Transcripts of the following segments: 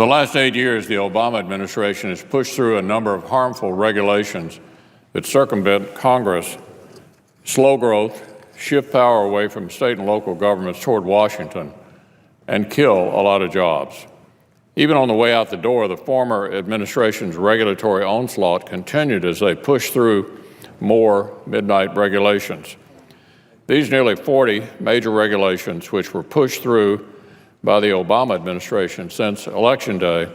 the last 8 years, the Obama administration has pushed through a number of harmful regulations that circumvent Congress, slow growth, shift power away from state and local governments toward Washington, and kill a lot of jobs. Even on the way out the door, the former administration's regulatory onslaught continued as they pushed through more midnight regulations. These nearly 40 major regulations, which were pushed through by the Obama administration since Election Day,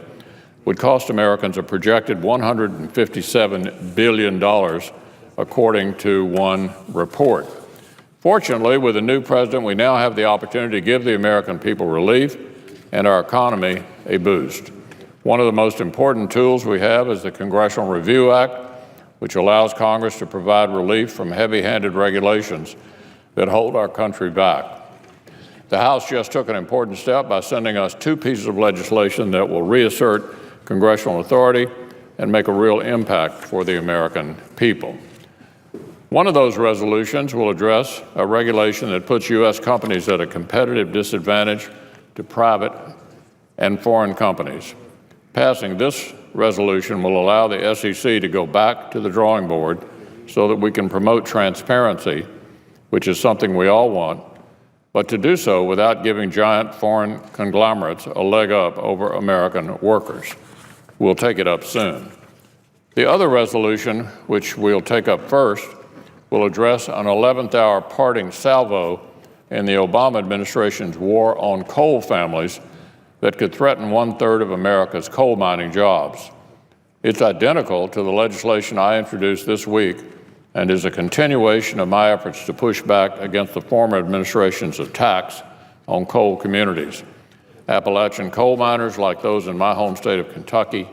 would cost Americans a projected $157 billion, according to one report. Fortunately, with the new president, we now have the opportunity to give the American people relief and our economy a boost. One of the most important tools we have is the Congressional Review Act, which allows Congress to provide relief from heavy-handed regulations that hold our country back. The House just took an important step by sending us 2 pieces of legislation that will reassert congressional authority and make a real impact for the American people. One of those resolutions will address a regulation that puts U.S. companies at a competitive disadvantage to private and foreign companies. Passing this resolution will allow the SEC to go back to the drawing board so that we can promote transparency, which is something we all want, but to do so without giving giant foreign conglomerates a leg up over American workers. We'll take it up soon. The other resolution, which we'll take up first, will address an 11th-hour parting salvo in the Obama administration's war on coal families that could threaten 1/3 of America's coal mining jobs. It's identical to the legislation I introduced this week and is a continuation of my efforts to push back against the former administration's attacks on coal communities. Appalachian coal miners, like those in my home state of Kentucky,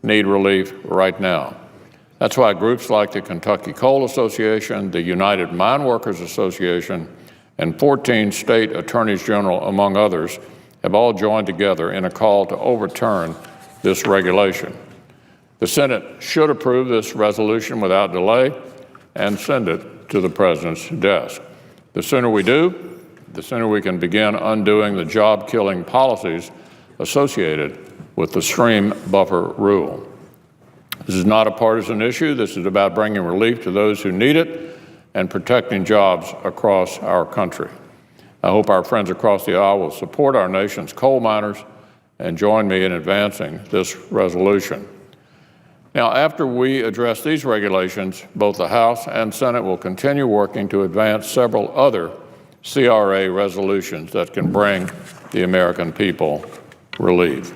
need relief right now. That's why groups like the Kentucky Coal Association, the United Mine Workers Association, and 14 state attorneys general, among others, have all joined together in a call to overturn this regulation. The Senate should approve this resolution without delay and send it to the President's desk. The sooner we do, the sooner we can begin undoing the job-killing policies associated with the stream buffer rule. This is not a partisan issue. This is about bringing relief to those who need it and protecting jobs across our country. I hope our friends across the aisle will support our nation's coal miners and join me in advancing this resolution. Now, after we address these regulations, both the House and Senate will continue working to advance several other CRA resolutions that can bring the American people relief.